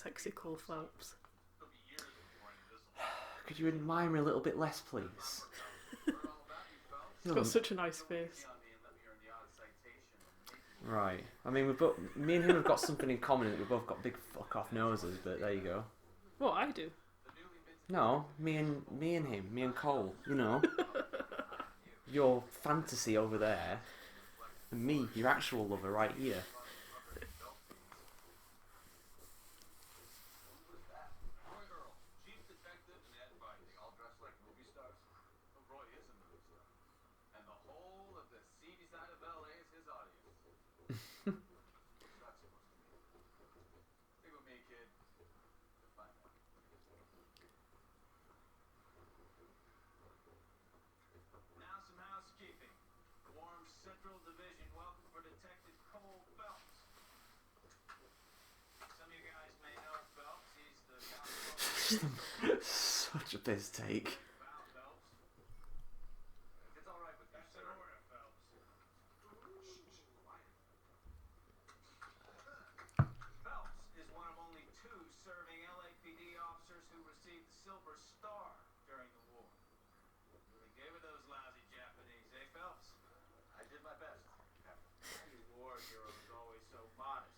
sexy Cole Phelps. Could you admire me a little bit less, please? He's got such a nice face. Right. I mean, me and him have got something in common. We've both got big fuck off noses, but there you go. What, I do? No, me and him, me and Cole. You know, your fantasy over there, and me, your actual lover, right here. Central Division. Welcome for Detective Cole Phelps. Some of you guys may know Phelps. He's the guy. Such a piss take. It's all right with you, sir. Phelps. Phelps is one of only 2 serving LAPD officers who received the Silver Star during the war. They gave it those lousy Japanese, eh, Phelps? I did my best. You war hero is always so modest.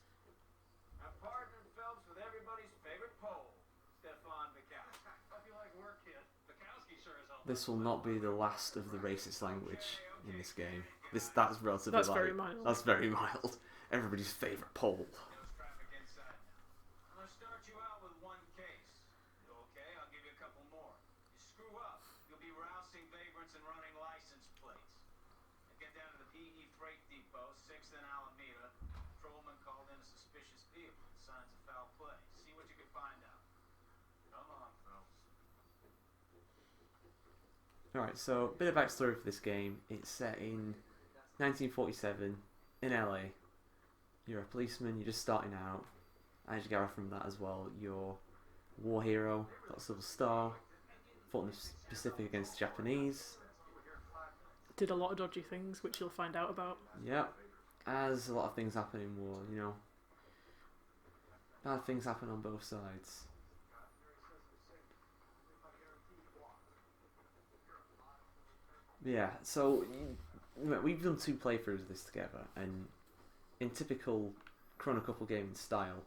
I'm partnered Phelps with everybody's favorite Pole, Stefan Bukowski. Hope you like work, kid. Bukowski sure is all. This will not be the last of the racist language in this game. That's relatively That's light. very mild. That's very mild. Everybody's favourite pole. There's traffic inside now. I'm gonna start you out with 1 case. You okay? I'll give you a couple more. You screw up, you'll be rousing vagrants and running license plates. Get down to the PE Freight Depot, 6th and Alameda. Patrolman called in a suspicious vehicle. Signs of foul play. See what you can find out. Come on, Phelps. Alright, so a bit of backstory for this game. It's set in 1947 in LA. You're a policeman, you're just starting out. As you gather from that as well, you're a war hero, got a Silver Star, fought in the Pacific against the Japanese. Did a lot of dodgy things, which you'll find out about. Yep. As a lot of things happen in war, you know. Bad things happen on both sides. Yeah, so we've done 2 playthroughs of this together, and in typical Chrono Couple gaming style.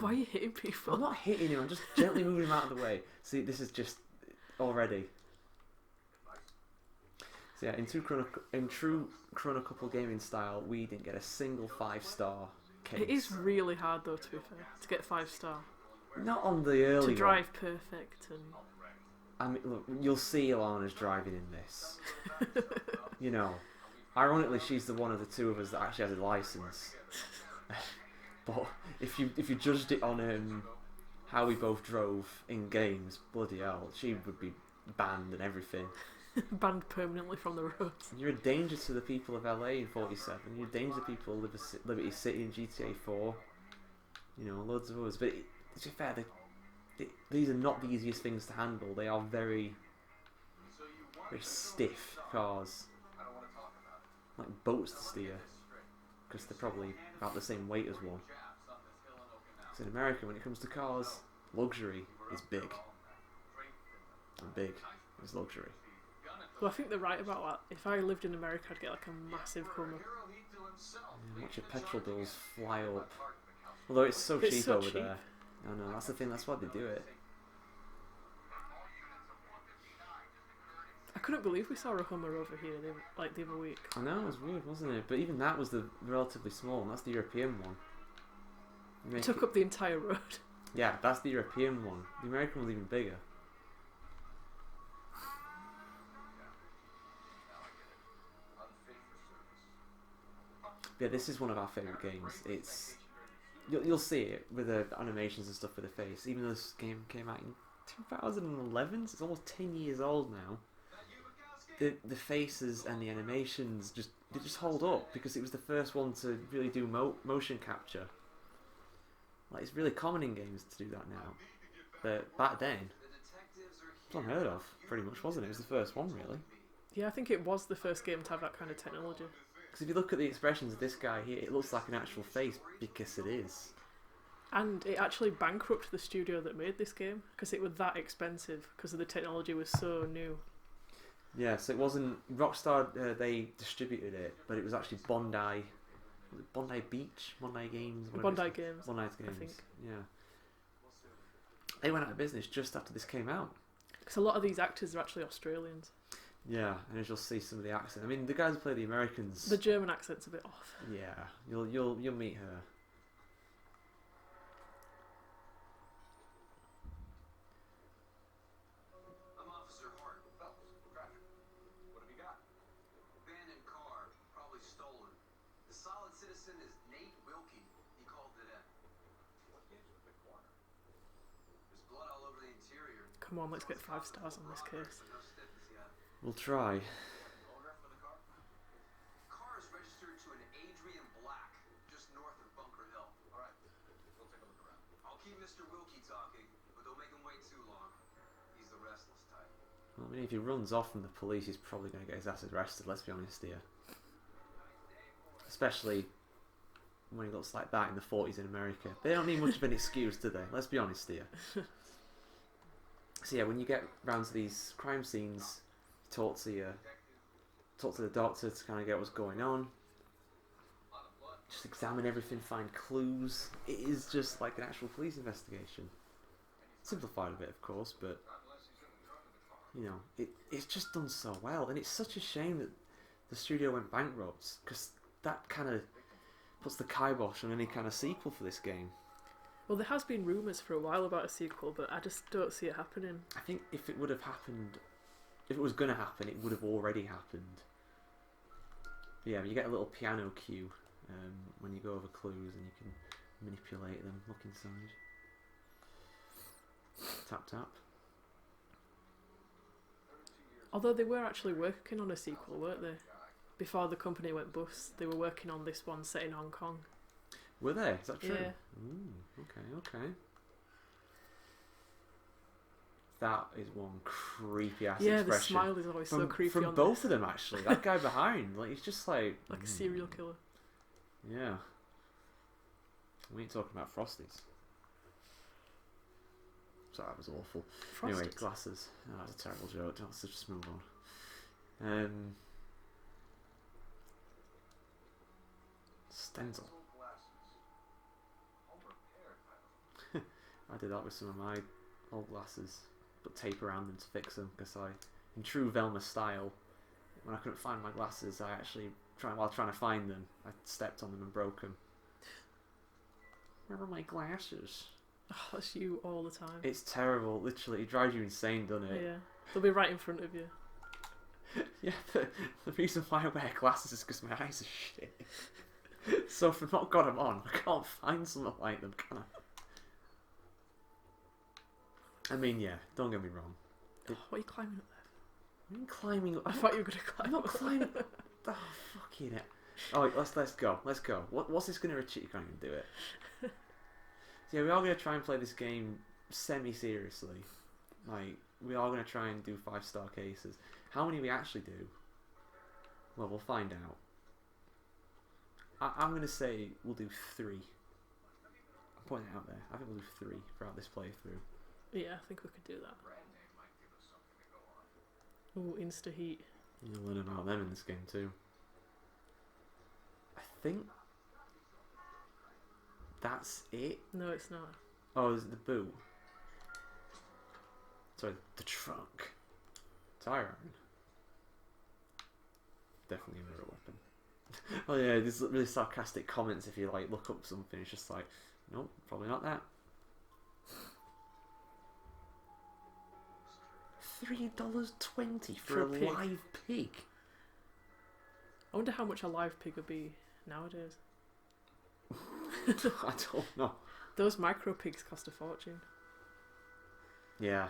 Why are you hitting people? I'm not hitting him, I'm just gently moving him out of the way. See, this is just already. So yeah, in true Chrono Couple gaming style, we didn't get a single 5-star case. It is really hard, though, to be fair, to get 5-star. Not on the early To drive perfect and... I mean, look, you'll see Ilana's driving in this. You know, ironically, she's the one of the 2 of us that actually has a license. But if you judged it on how we both drove in games, bloody hell, she would be banned and everything. Banned permanently from the roads. You're a danger to the people of LA in 47. You're a danger to people of Liberty City in GTA 4. You know, loads of others. But to be fair, these are not the easiest things to handle. They are very, very stiff cars. Like boats to steer. Because they're probably about the same weight as one. So in America, when it comes to cars, luxury is big. And big is luxury. Well, I think they're right about that. If I lived in America, I'd get like a massive Hummer. Yeah, watch your petrol bills fly up. Although it's so cheap over there. I know, that's the thing, that's why they do it. I couldn't believe we saw a Hummer over here like the other week. I know, it was weird, wasn't it? But even that was the relatively small, and that's the European one. It took up the entire road. Yeah, that's the European one. The American one's even bigger. Yeah, this is one of our favourite games. It's you'll see it with the animations and stuff for the face. Even though this game came out in 2011, so it's almost 10 years old now. The faces and the animations they just hold up because it was the first one to really do motion capture. Like, it's really common in games to do that now, but back then it was unheard of, pretty much, wasn't it? It was the first one, really. Yeah, I think it was the first game to have that kind of technology. Because if you look at the expressions of this guy here, it looks like an actual face because it is. And it actually bankrupted the studio that made this game because it was that expensive because the technology was so new. Yeah, so it wasn't Rockstar. They distributed it, but it was actually Bondi. Was it Bondi Beach, Bondi Games, whatever Bondi it's Games, called. Bondi Games. I think. Yeah. They went out of business just after this came out. Because a lot of these actors are actually Australians. Yeah, and as you'll see some of the accent. I mean, the guys who play the Americans. The German accent's a bit off. Yeah, you'll meet her. I'm Officer Hart, Phelps, traffic. What have you got? Abandoned car, probably stolen. The solid citizen is Nate Wilkie. He called it in. What gives with the corner? There's blood all over the interior. Come on, let's get 5 stars on this case. No stiffness yet. We'll try. Photograph for the car? Car is registered to an Adrian Black, just north of Bunker Hill. All right, we'll take a look around. I'll keep Mr. Wilkie talking, but don't make him wait too long. He's the restless type. Well, I mean, if he runs off from the police, he's probably going to get his ass arrested. Let's be honest here. Especially when he looks like that in the 40s in America. They don't need much of an excuse, do they? Let's be honest here. So yeah, when you get round to these crime scenes, talk to the doctor to kind of get what's going on. Just examine everything, find clues. It is just like an actual police investigation. Simplified a bit, of course, but you know, it's just done so well, and it's such a shame that the studio went bankrupt because that kind of puts the kibosh on any kind of sequel for this game. Well, there has been rumours for a while about a sequel, but I just don't see it happening. I think if it would have happened, if it was going to happen, it would have already happened. But yeah, you get a little piano cue when you go over clues and you can manipulate them. Look inside. Tap tap. Although they were actually working on a sequel, weren't they? Before the company went bust, they were working on this one set in Hong Kong. Were they? Is that true? Yeah. Ooh, okay. That is one creepy ass Yeah, expression. the smile is always so creepy from on both of them actually. That guy behind, like he's just like a serial killer. Yeah. We ain't talking about Frosties. Sorry, that was awful. Frosties. Anyway, glasses. Oh, that's a terrible joke. Let's just move on. Stencil. I did that with some of my old glasses, put tape around them to fix them because in true Velma style, when I couldn't find my glasses, I actually while trying to find them, I stepped on them and broke them. Where are my glasses? Oh, that's you all the time. It's terrible. Literally, it drives you insane, doesn't it? Yeah, they'll be right in front of you. Yeah, the reason why I wear glasses is because my eyes are shit. So if I've not got them on, I can't find something like them, can I mean, yeah, don't get me wrong. Oh, what are you climbing up there? I'm climbing up. I thought you were going to climb I'm not up. climbing. Oh, fucking it. Oh, let's go. What's this going to achieve? You can't even do it. So yeah, we are going to try and play this game semi-seriously. Like, we are going to try and do 5-star cases. How many we actually do? Well, we'll find out. I'm going to say we'll do 3. I'm putting it out there. I think we'll do 3 throughout this playthrough. Yeah, I think we could do that. Ooh, Insta Heat. You'll learn about them in this game too. I think that's it. No, it's not. Oh, is it the boot? Sorry, the trunk. Tire iron. Definitely a mirror weapon. Oh yeah, there's really sarcastic comments if you like look up something. It's just like, nope, probably not that. $3.20 for a pig. live pig. I wonder how much a live pig would be nowadays. I don't know. Those micro pigs cost a fortune. Yeah.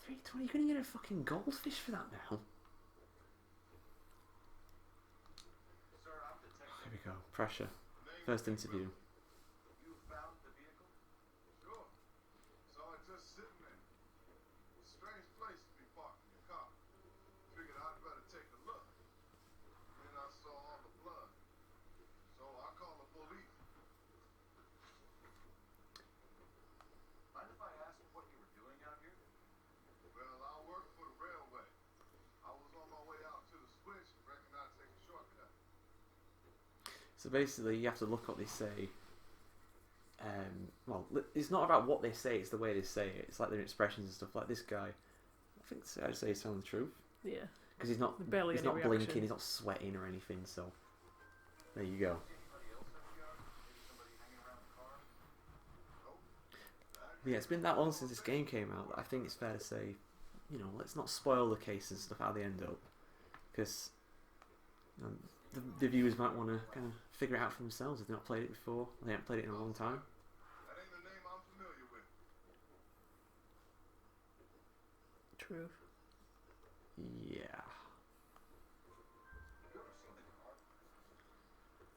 $3.20. You're gonna get a fucking goldfish for that now. Here we go. Pressure. First interview. You found the vehicle? Sure. Saw it just sitting there. It's a strange place to be parking your car. Figured I'd better take a look. Then I saw all the blood. So I called the police. So basically, you have to look what they say. Well, it's not about what they say; it's the way they say it. It's like their expressions and stuff. Like this guy, I think I'd say he's telling the truth. Yeah. Because he's not Barely he's any not reaction. blinking, he's not sweating or anything. So there you go. But yeah, it's been that long since this game came out that I think it's fair to say, you know, let's not spoil the case and stuff how they end up, because the viewers might want to kind of figure it out for themselves if they've not played it before. Or they haven't played it in a long time. That ain't a name I'm familiar with. True. Yeah.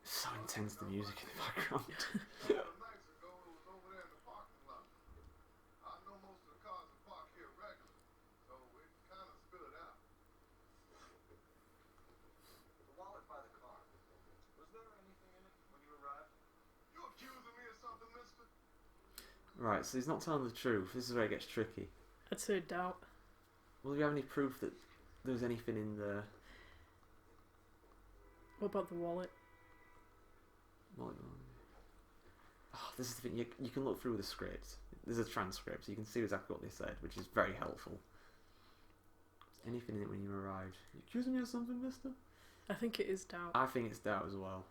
So intense, the music in the background. Nights ago, it was over there in the parking lot. I know most of the cars are parked here regular, so it kind of spilled out. The wallet by the car. Was there anything in it when you arrived? You accusing me of something, mister? Right, so he's not telling the truth. This is where it gets tricky. I'd say doubt. Well, do you have any proof that there was anything in the... What about the wallet? Well, oh, this is the thing. You can look through the script. There's a transcript, so you can see exactly what they said, which is very helpful. Anything in it when you arrived? You accusing me of something, mister? I think it is doubt. I think it's doubt as well.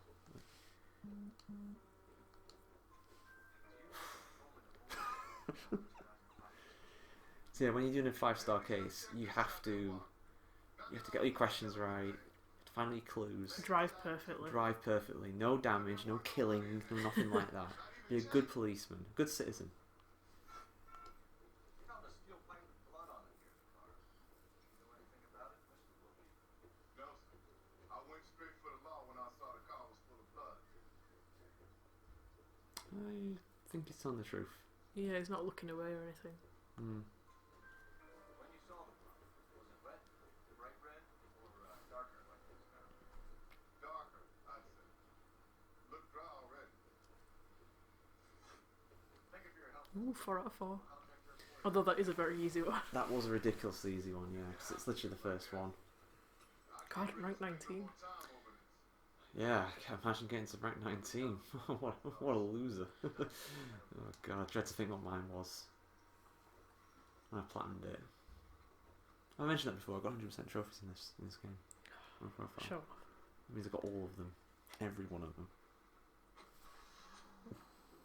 So yeah, when you're doing a 5-star case, you have to get all your questions right, you have to find all your clues, Drive perfectly. drive perfectly, no damage, no killing, no nothing like that. Be a good policeman, good citizen. You found a steel plate with blood on it near the car. You know anything about it, Mr. Wilkie? No, sir. I went straight for the law when I saw the car was full of blood. I think it's telling the truth. Yeah, he's not looking away or anything. Mm. When you saw the car, was it wet, bright red, or darker like this now? Darker, I'd say. Looked dry already. Thank you for your help. Ooh, 4 out of 4. Contact your employer. Although that is a very easy one. That was a ridiculously easy one, yeah, because it's literally the first one. God, rank 19. Time over this. Yeah, I can't imagine getting to rank 19. what a loser. Oh god, I dread to think what mine was. I planned it. I mentioned that before, I got 100% trophies in this game. My profile. Sure. It means I got all of them. Every one of them.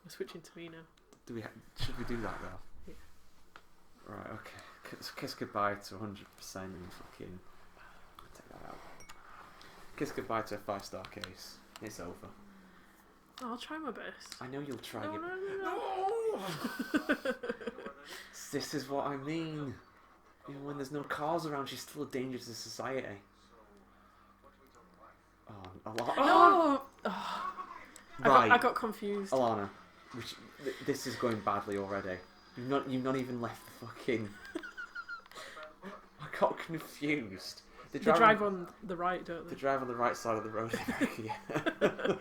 We're switching to me now. Should we do that though? Yeah. Right, okay. Kiss goodbye to 100% and fucking... Take that out. Kiss goodbye to a 5-star case. It's over. I'll try my best. I know you'll try No, it. no, no. This is what I mean. Even when there's no cars around, she's still a danger to society. Oh, Alana. No! Oh, Right, I got confused. Alana. This is going badly already. You've not even left the fucking... I got confused. They drive on the right, don't They they? drive on the right side of the road. Yeah.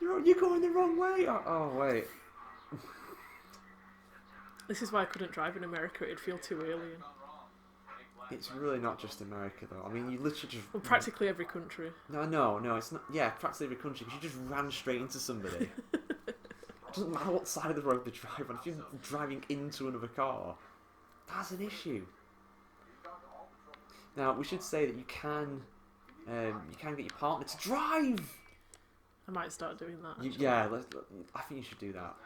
You're going the wrong way. Oh wait. This is why I couldn't drive in America. It'd feel too alien. It's really not just America though. I mean, you literally just... Well, practically every country. No, it's not. Yeah, practically every country, because you just ran straight into somebody. It doesn't matter what side of the road they drive on. If you're driving into another car, that's an issue. Now, we should say that you can get your partner to drive. I might start doing that. Actually. I think you should do that.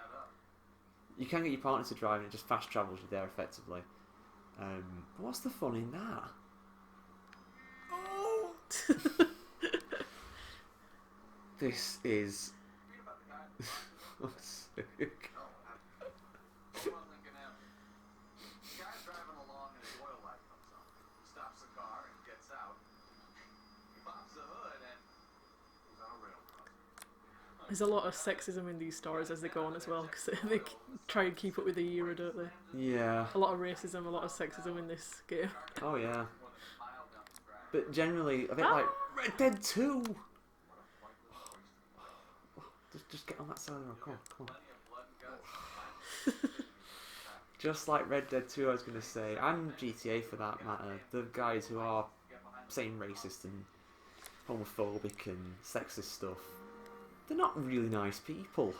You can get your partner to drive, and it just fast travels you there effectively. But what's the fun in that? Oh! This is... I'm sick. Guy's driving along and his oil light comes on. He stops the car and gets out. He pops the hood and he's on a rail crossing. There's a lot of sexism in these stories as they go on as well, because they try and keep up with the era, don't they? Yeah. A lot of racism, a lot of sexism in this game. Oh yeah. But generally, a bit like Red Dead 2. Just get on that side of the road. Come on. Just like Red Dead 2, I was going to say, and GTA for that matter, the guys who are saying racist and homophobic and sexist stuff, they're not really nice people.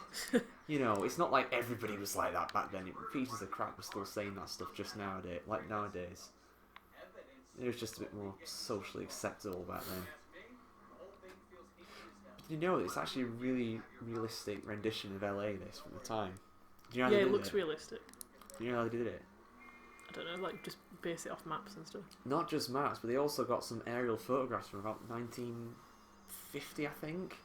You know, it's not like everybody was like that back then. Pieces of crap were still saying that stuff just nowadays. Like nowadays, it was just a bit more socially acceptable back then. But you know, it's actually a really realistic rendition of LA. This from the time. Do you know how Yeah, they it did looks realistic. Do you know how they did it? I don't know, like just base it off maps and stuff. Not just maps, but they also got some aerial photographs from about 1950, I think.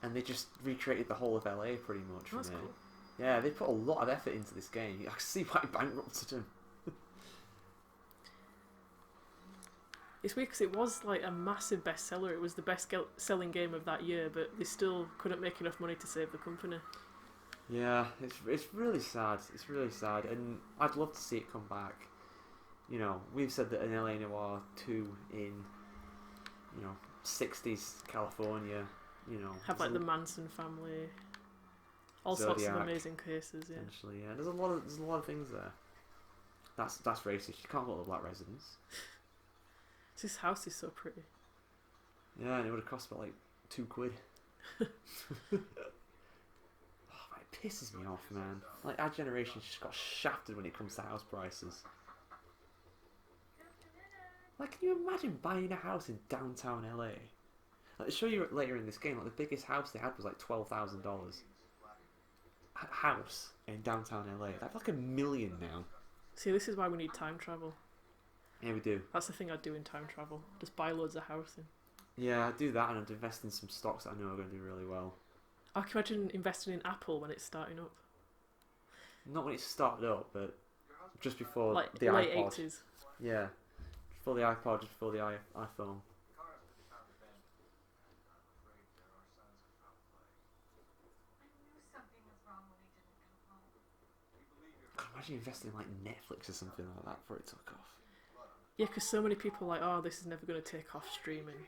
And they just recreated the whole of LA pretty much from That's it. cool. Yeah, they put a lot of effort into this game. I can see why it bankrupted them. It's weird because it was like a massive bestseller. It was the best selling game of that year, but they still couldn't make enough money to save the company. Yeah, it's really sad. It's really sad, and I'd love to see it come back. You know, we've said that an LA.Noire 2 in, 60s California, Have like the Manson family, all sorts of amazing cases. Yeah. Essentially, yeah. There's a lot of things there. That's racist. You can't call the black residents. This house is so pretty. Yeah, and it would have cost about like £2. It pisses me off, man. Like, our generation just got shafted when it comes to house prices. Like, can you imagine buying a house in downtown LA? Like, I'll show you later in this game, like, the biggest house they had was like $12,000. A house in downtown LA. They have like $1 million now. See, this is why we need time travel. Yeah, we do. That's the thing I'd do in time travel. Just buy loads of housing. Yeah, I'd do that, and I'd invest in some stocks that I know are going to do really well. I can imagine investing in Apple when it's starting up. Not when it started up, but just before Like the late iPod. 80s. Yeah, before the iPod, just before the iPhone. God, imagine investing in like Netflix or something like that before it took off. Yeah, because so many people are like, oh, this is never going to take off streaming.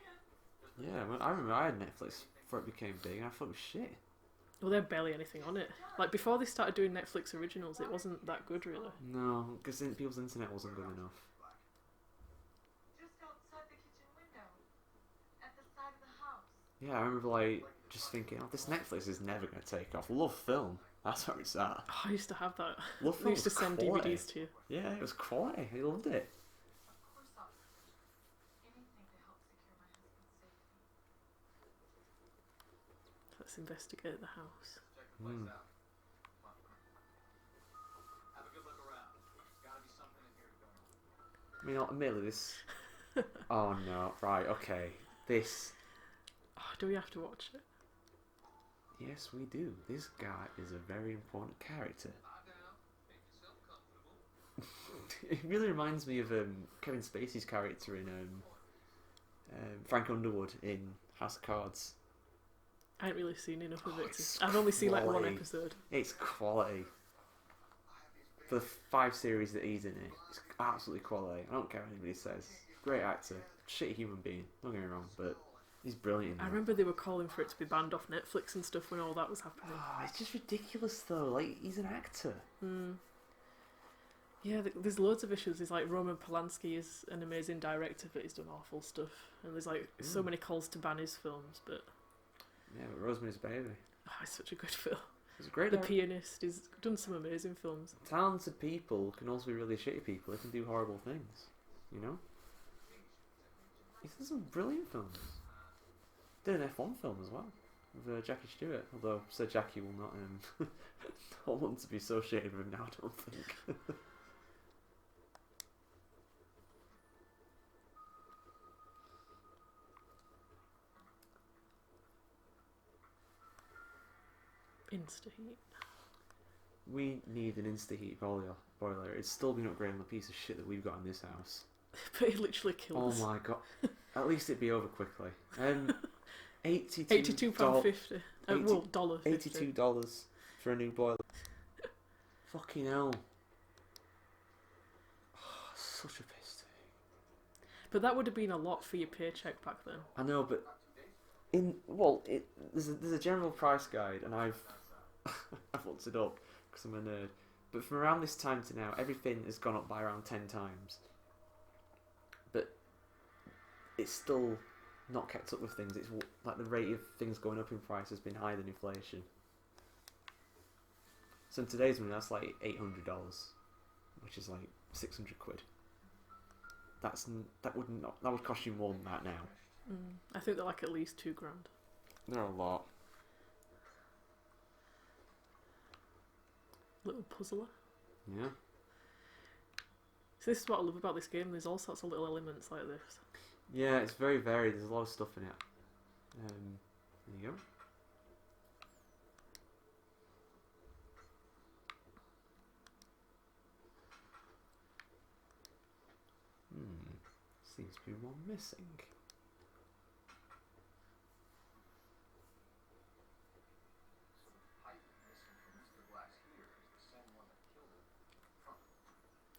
Yeah, I remember I had Netflix before it became big, and I thought it was shit. Well, there's barely anything on it. Like, before they started doing Netflix originals, it wasn't that good, really. No, because people's internet wasn't good enough. Just outside the kitchen window, at the side of the house. Yeah, I remember like just thinking, oh, this Netflix is never going to take off. Love film. That's where it's at. Oh, I used to have that. Love I film used to was send quality. DVDs to you. Yeah, it was quality. I loved it. Of course I'll do anything to help secure my husband's safety. Let's investigate the house. Check the place out. Come on. Have a good look around. Gotta be something in here to go on. I mean, admittedly, this. Oh no! Right, okay. This. Oh, do we have to watch it? Yes, we do. This guy is a very important character. Lie down. Make yourself comfortable. It really reminds me of Kevin Spacey's character in Frank Underwood in House of Cards. I ain't really seen enough of it. It's I've only seen like one quality. episode. It's quality. For the 5 series that he's in it, it's absolutely quality. I don't care what anybody says. Great actor. Shitty human being. Don't get me wrong, but he's brilliant in I that. remember they were calling for it to be banned off Netflix and stuff when all that was happening. Oh, it's just ridiculous though. Like, he's an actor. Yeah, there's loads of issues. There's like Roman Polanski is an amazing director, but he's done awful stuff. And there's like so many calls to ban his films, but Yeah, but Rosemary's Baby. oh, it's such a good film. It's a great. The Pianist, he's done some amazing films. Talented people can also be really shitty people. They can do horrible things. You know. He's done some brilliant films. Did an F1 film as well with Jackie Stewart. Although Sir Jackie will not not want to be associated with him now. I don't think. Insta-heat. We need an Insta-heat boiler. It's still been upgraded on the piece of shit that we've got in this house. But it literally Oh kills. my god. At least it'd be over quickly. £82.50. Well, $1.50. $82 for a new boiler. Fucking hell. Oh, such a piss take. But that would have been a lot for your paycheck back then. I know, but there's a general price guide, and I've looked it up because I'm a nerd. But from around this time to now, everything has gone up by around 10 times. But it's still not kept up with things. It's like the rate of things going up in price has been higher than inflation. So in today's money, that's like $800, which is like 600 quid. That would cost you more than that now. I think they're like at least £2,000. They're a lot. Little puzzler. Yeah. So this is what I love about this game. There's all sorts of little elements like this. Yeah, it's very varied. There's a lot of stuff in it. There you go. Seems to be one missing.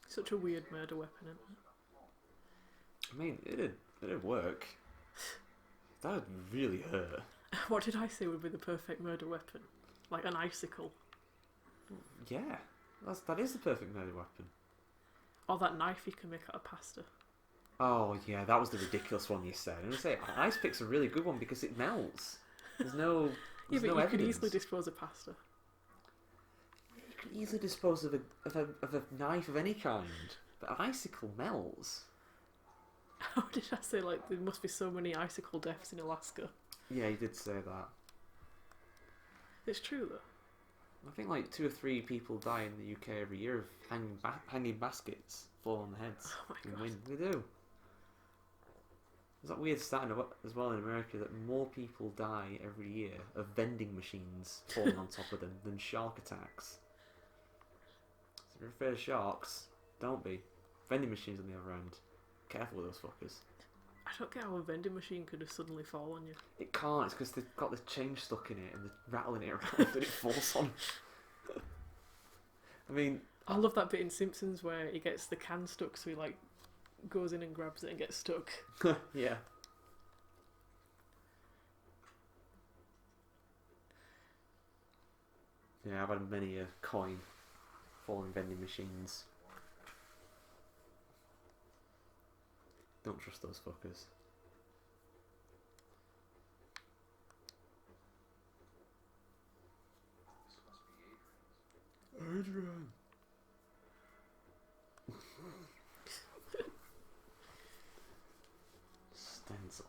Such a weird murder weapon, isn't it? I mean, it'd work. That would really hurt. What did I say would be the perfect murder weapon? Like an icicle. Yeah, that is the perfect murder weapon. Or that knife you can make out of pasta. Oh yeah, that was the ridiculous one you said. I'm gonna say ice pick's a really good one because it melts. There's no Yeah, but no you evidence. could easily dispose of pasta. You could easily dispose of a knife of any kind, but an icicle melts. How did I say, like, there must be so many icicle deaths in Alaska? Yeah, you did say that. It's true, though. I think like 2 or 3 people die in the UK every year of hanging baskets fall on their heads Oh my and God. win. They do. There's that weird stat as well in America that more people die every year of vending machines falling on top of them than shark attacks. So if you're afraid of sharks, don't be. Vending machines on the other end. Careful with those fuckers. I don't get how a vending machine could have suddenly fall on you. It can't, it's because they've got the change stuck in it and they're rattling it around and it falls on. I mean... I love that bit in Simpsons where he gets the can stuck, so he, like, goes in and grabs it and gets stuck. Yeah. Yeah, I've had many a coin fall in vending machines. Don't trust those fuckers. Adrian. Stencil.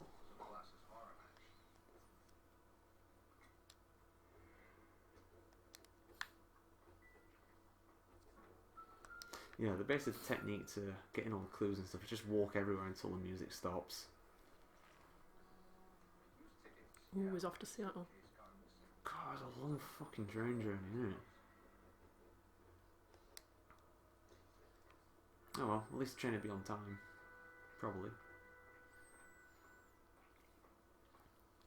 Yeah, the basic technique to getting all the clues and stuff is just walk everywhere until the music stops. Ooh, he's off to Seattle. God, it's a long fucking train journey, isn't it? Oh well, at least the train will be on time. Probably.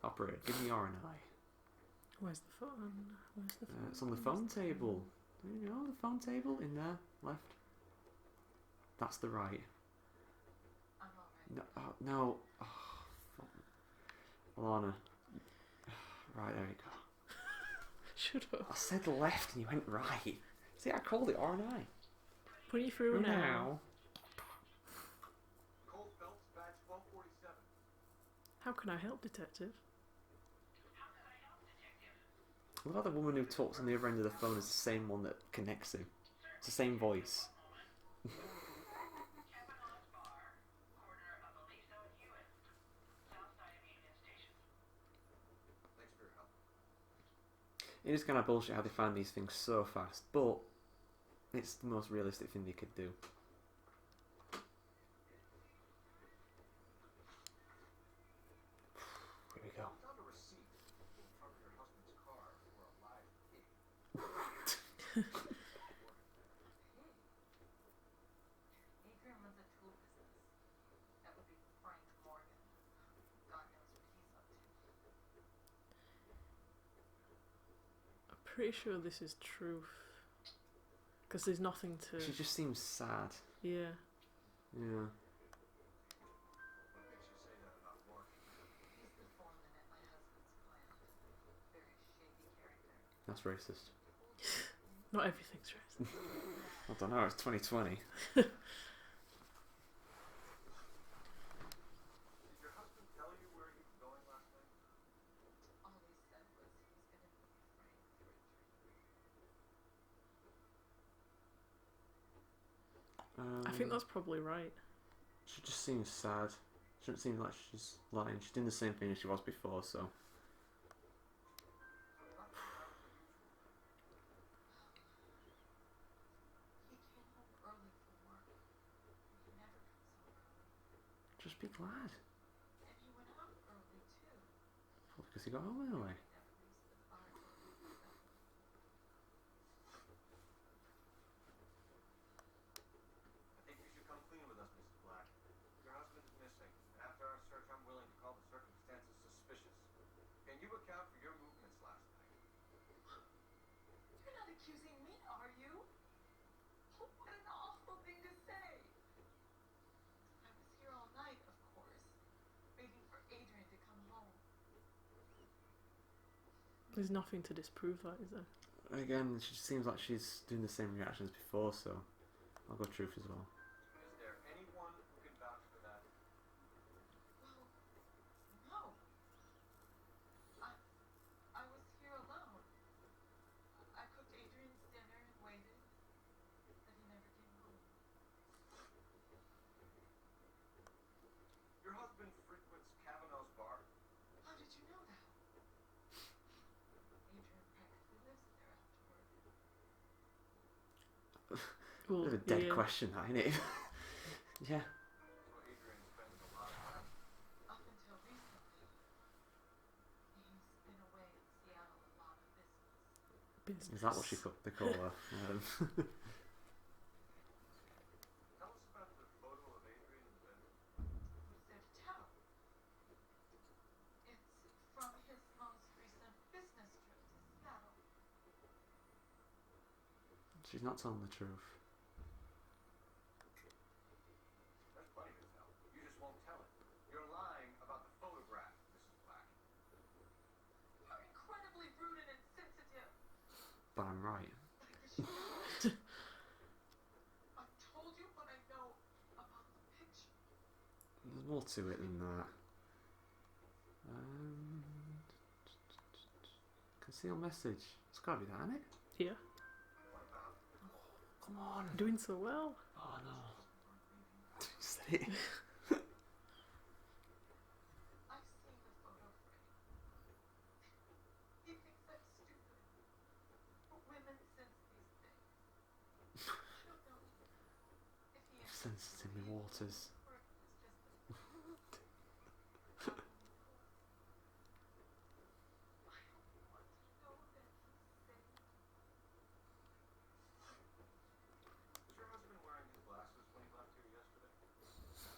Operator, give me R&I. Where's the phone? Where's the phone? It's on the phone table. There you go, the phone table in there, left. That's the right. I'm alright. No, no. Oh, fuck. Alana. Right, there you go. Shut up. I said left and you went right. See, I called it R&I. Put you through now. Cole Phelps, badge 1247. How can I help, detective? What about the woman who talks on the other end of the phone is the same one that connects him? It's the same voice. Thanks for your help. It is kind of bullshit how they find these things so fast, but it's the most realistic thing they could do. Here we go. We found a receipt in front of your husband's car for a live pig. Adrian runs a tool business. That would be Frank Morgan. God knows what he's up to. I'm pretty sure this is truth. Because there's nothing to... She just seems sad. Yeah. Yeah. What makes you say that about Mark? He's the foreman at my husband's plant. Very shady character. That's racist. Not everything's racist. I don't know, it's 2020. Did your husband tell you where he think that's probably right. She just seems sad. She doesn't seem like she's lying. She's doing the same thing as she was before, so. He came home early from work. He never comes home early. Just be glad. And he went out early too. Well, because he got home anyway. He never leaves the bar till 7. I think you should come clean with us, Mrs. Black. Your husband is missing, and after our search, I'm willing to call the circumstances suspicious. Can you account for your movements last night? You're not accusing me, are you? Oh, what an awful thing to say. I was here all night, of course, waiting for Adrian to come home. There's nothing to disprove that, is there? Again, she seems like she's doing the same reactions before, so I'll go truth as well. Is there anyone who can vouch for that? Well, no. I was here alone. I cooked Adrian's dinner and waited, but he never came home. Your husband frequents Kavanaugh's bar? How did you know that? Adrian practically lives there after work. Well, Bit of a dead yeah. question, that, isn't it? Yeah. So Adrian spends a lot of time. Up until recently, he's been away in Seattle a lot of business. Is that what they call her? Tell us about the photo of Adrian in the bedroom. Who's there to tell? It's from his most recent business trip to Seattle. She's not telling the truth. There's plenty to tell. You just won't tell it. You're lying about the photograph, Mrs. Black. You're incredibly rude and insensitive. But I'm right. Like you should know. I've told you what I know about the picture. There's more to it than that. Conceal message. It's gotta be that, isn't it? Yeah. What about? Come on. Doing so well. Oh no. Say it. I've seen the photo frame. He thinks I'm stupid. But women sense these things. I don't know if he Sensitive in waters. or if it was just a I don't want to know that he's safe. Was your husband wearing his glasses when he left here yesterday?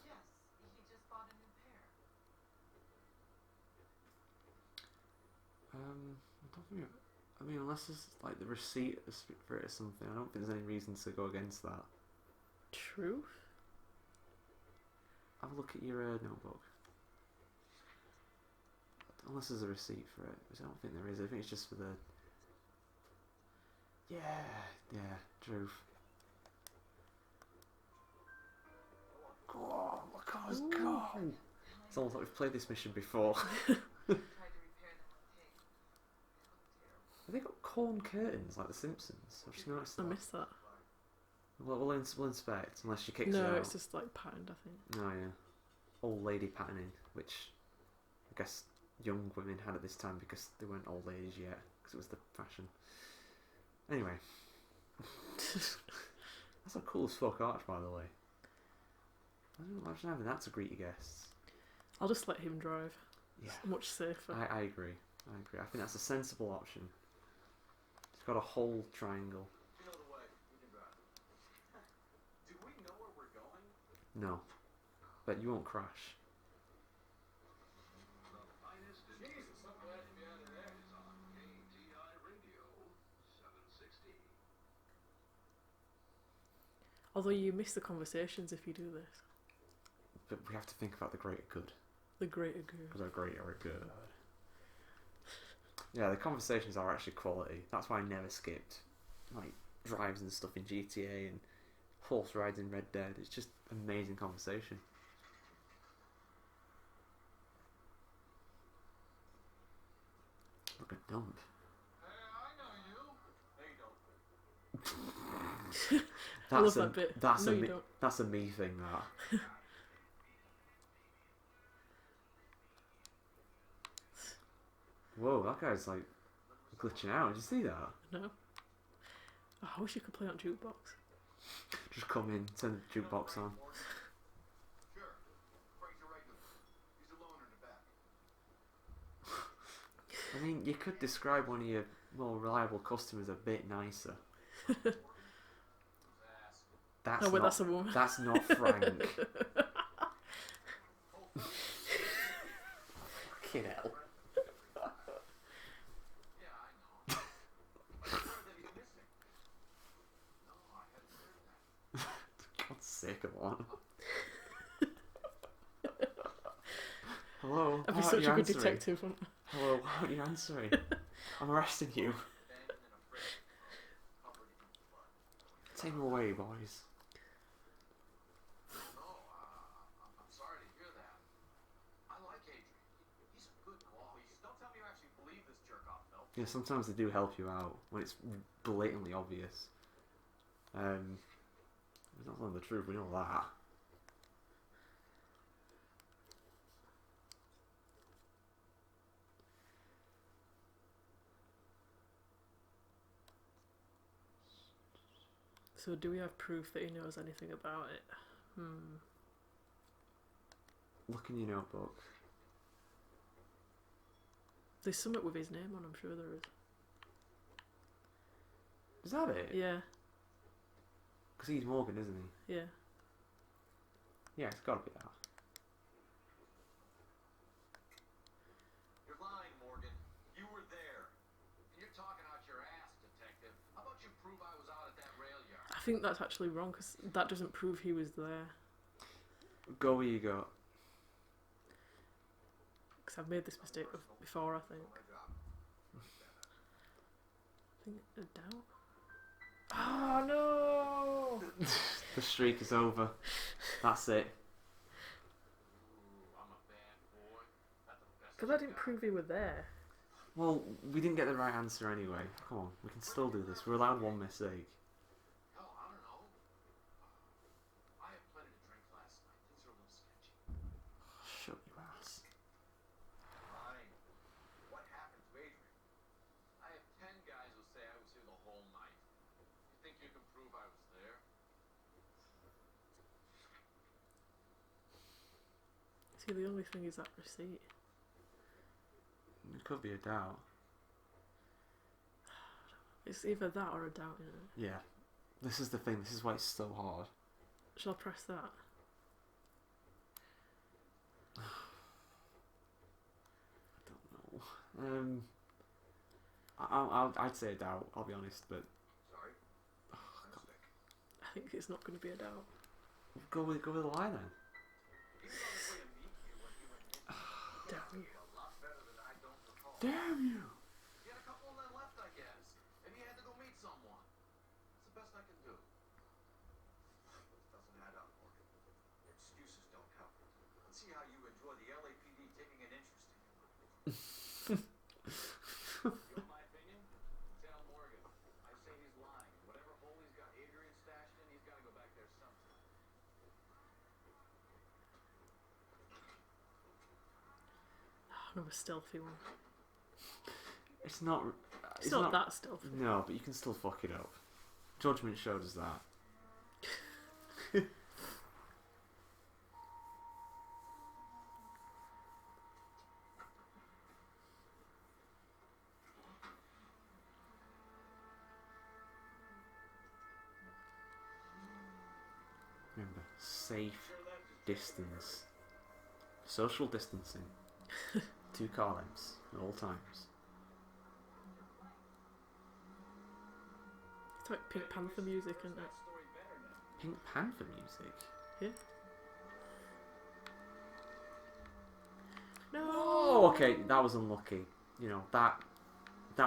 Yes, he just bought a new pair. I don't think. I mean, unless it's like the receipt for it or something, I don't think there's any reason to go against that. Truth? Have a look at your notebook. Unless there's a receipt for it, which I don't think there is. I think it's just for the. Yeah, truth. Go on, look at us go! It's almost like we've played this mission before. Tried to repair them with tape. They look terrible. Have they got corn curtains like The Simpsons? I've just noticed I that. missed that. Well, we'll inspect, unless she kicks it No, out. it's just like patterned, I think. Oh yeah, old lady patterning, which I guess young women had at this time because they weren't old ladies yet, because it was the fashion. Anyway, that's a cool as fuck arch, by the way. I don't imagine having that to greet your guests. I'll just let him drive. Yeah, It's much safer. I agree. I think that's a sensible option. It's got a whole triangle. You know the way. We can drive. Do we know where we're going? No, but you won't crash. Jesus, I'm glad to be out of there. KTI Radio 760. Although you miss the conversations if you do this. But we have to think about the greater good. The greater good. The greater good. Yeah, the conversations are actually quality. That's why I never skipped like drives and stuff in GTA and horse rides in Red Dead. It's just amazing conversation. Look at dump. Hey, I know you. No, you don't. I love that bit. That's No, a you me, don't. that's a me thing. That. Whoa, that guy's like glitching out. Did you see that? No. Oh, I wish you could play on jukebox. Just come in, turn the jukebox on. Sure. Frank's a regular. He's a loner in the back. I mean, you could describe one of your more reliable customers a bit nicer. That's Oh, wait, not, that's a woman. That's not Frank. Fucking hell. Yeah, I know. I heard that he's missing. No, I hadn't heard that. God's sake, come on. Hello? I'd why be aren't such you a good answering? detective. Wouldn't I? Hello, why aren't you answering? I'm arresting you. Abandoned and afraid. Covered in blood. Take him away, boys. No, I'm sorry to hear that. I like Adrian. He's a good boss. Don't tell me you actually believe this jerk off, Phelps. Yeah, sometimes they do help you out when it's blatantly obvious. It's not telling the truth, we know that. So do we have proof that he knows anything about it? Look in your notebook. There's something with his name on, I'm sure there is. Is that it? Yeah, Because he's Morgan, isn't he? yeah. Yeah, it's gotta be that. You're lying, Morgan. You were there. And you're talking out your ass, detective. How about you prove I was out at that rail yard? I think that's actually wrong because that doesn't prove he was there. Go where you go. Because I've made this mistake before, I think. I think a doubt. Oh no! The streak is over. That's it. Ooh, I'm a bad boy. That's the best. Because I didn't prove he were there. Well, we didn't get the right answer anyway. Come on, we can still do this. We're allowed one mistake. Hell, I don't know. I had plenty to drink last night. Things are a little sketchy. Shut your ass. Fine. What happened to Adrian? I have 10 guys who say I was here the whole night. You think you can prove I was there? See, the only thing is that receipt. It could be a doubt. It's either that or a doubt, isn't it? Yeah. This is the thing. This is why it's so hard. Shall I press that? I don't know. I'd say a doubt. I'll be honest, but Sorry. I think it's not going to be a doubt. go with the lie then. He was on his way to meet you when he went in. Damn you. A lot better than I don't recall. Damn you! He had a couple of them left, I guess. Maybe he had to go meet someone. That's the best I can do. This doesn't add up, Morgan. Your excuses don't help. Let's see how you enjoy the LAPD taking an interest in you. You want my opinion? Tell Morgan. I say he's lying. Whatever hole he's got Adrian stashed in, he's got to go back there sometime. Another stealthy one. It's not. It's not that stealthy. No, but you can still fuck it up. Judgment showed us that. Remember, safe distance. Social distancing. 2 car lengths at all times. It's like Pink Panther music, isn't it? Story better now. Pink Panther music. Yeah. No. Oh, okay, that was unlucky. You know, that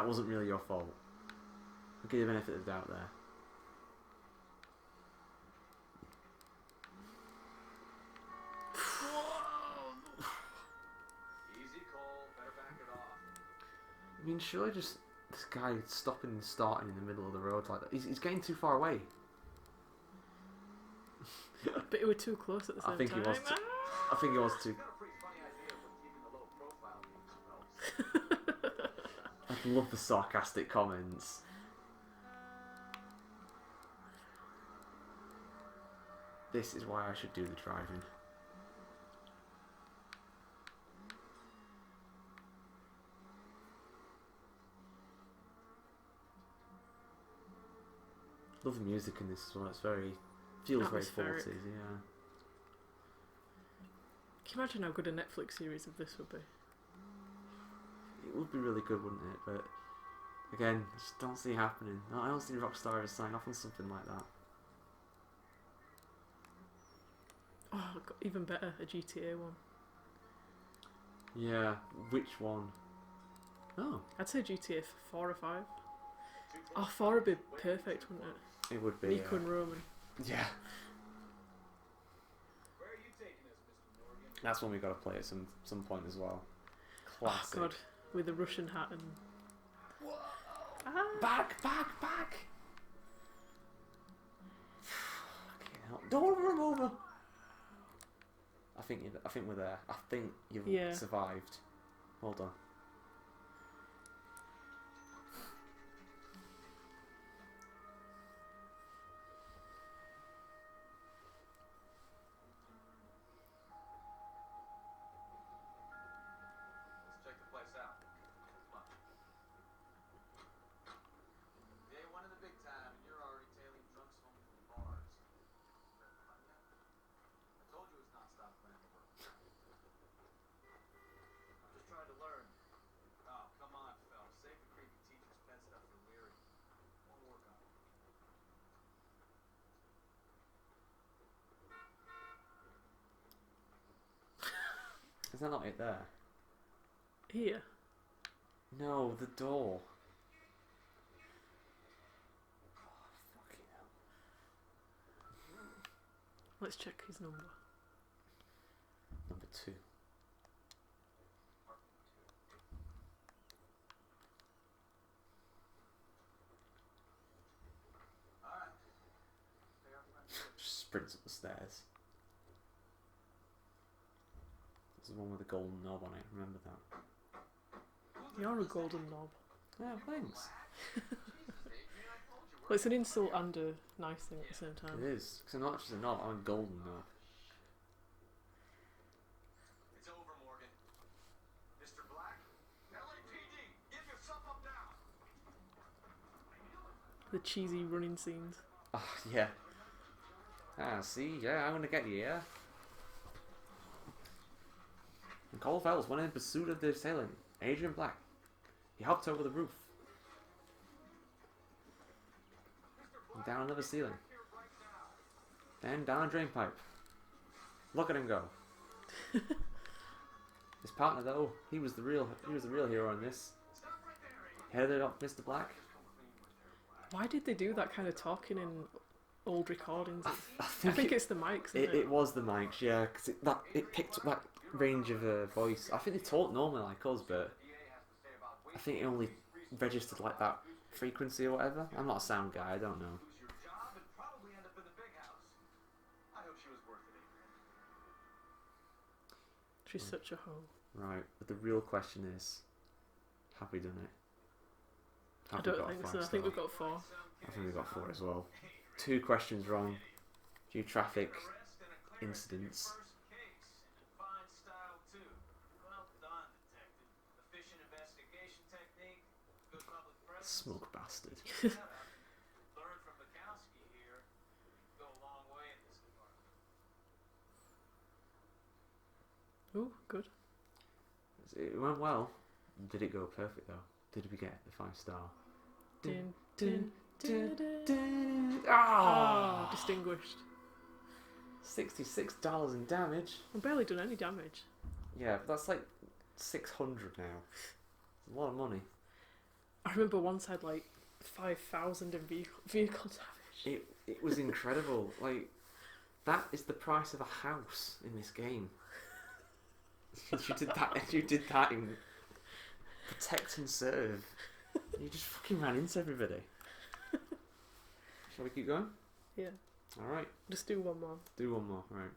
wasn't really your fault. I'll give you the benefit of the doubt there. Easy, Cole. Better back it off. I mean, surely just this guy stopping and starting in the middle of the road like that. He's getting too far away. But it were too close at the same I think time. he was. I think he was too. Got a pretty funny idea for keeping the low profile, Mr. Phelps. I love the sarcastic comments. This is why I should do the driving. Love the music in this as well. It's feels very Atmospheric. 40s, yeah. Can you imagine how good a Netflix series of this would be? It would be really good, wouldn't it? But again, I just don't see it happening. No, I don't see Rockstar ever sign off on something like that. Oh, even better, a GTA one. Yeah, which one? Oh, I'd say GTA 4 or 5. Oh, 4 would be perfect, wouldn't it? it would be. Nico and Roman. Yeah, Where are you taking us, Mr. Morgan? that's one we got to play at some point as well. Classic. Oh god, with the Russian hat and... Ah. Back! Fucking hell. Don't run over! I think we're there. I think you've Yeah. survived. Hold on. Let's check the place out. Come on. Day one of the big time, and you're already tailing drunks home from bars. I told you it's non-stop clan work. I'm just trying to learn. Oh, come on, Phelps. Save the creepy teacher's pet stuff for Leary. Won't work on it. Is that not it there? Here. No, the door. Fucking hell. Let's check his number. Number 2. Alright. Stay off my foot. Just sprints up the stairs. There's the one with the golden knob on it, remember that? You're a golden knob. Yeah, thanks. Well, it's an insult and a nice thing at the same time. It is, because I'm not just a knob, I'm a golden knob. It's over, Morgan. Mr. Black? LAPD! Give yourself up now! The cheesy running scenes. Oh, yeah. Ah, see, yeah, I'm gonna get you, yeah? And Cole Phelps went in pursuit of the assailant, Adrian Black. He hopped over the roof. And down another ceiling. Then down a drain pipe. Look at him go. His partner though, he was the real hero in this. Headed up Mr. Black. Why did they do that kind of talking in old recordings? I I think it's the mics, isn't it? It was the mics, yeah, because it picked up that range of voice. I think they talk normally like us, but I think it only registered like that frequency or whatever. I'm not a sound guy, I don't know. Lose your job and probably end up in the big house. I hope she was worth it, Adrian. She's such a hoe. Right, but the real question is, have we done it? I Have we don't got a think so. 5 I think star? we've got 4. I think we got 4 as well. 2 questions wrong due traffic Arrest and a clearance in your incidents. first case. Fine style, too. Well done, detective. Efficient investigation technique. Good public presence. Smug bastard. Learn from Bukowski here. Go a long way in this department. Ooh, good. It went well. Did it go perfect though? Did we get the 5 star? Din, din, din, din. Ah! Distinguished. $66 in damage. I've barely done any damage. Yeah, but that's like 600 now. It's a lot of money. I remember once I had like 5,000 in vehicle damage. It was incredible. Like, that is the price of a house in this game. You did that in Protect and Serve. You just fucking ran into everybody. Shall we keep going? Yeah. All right, Just do one more. do one more. Right.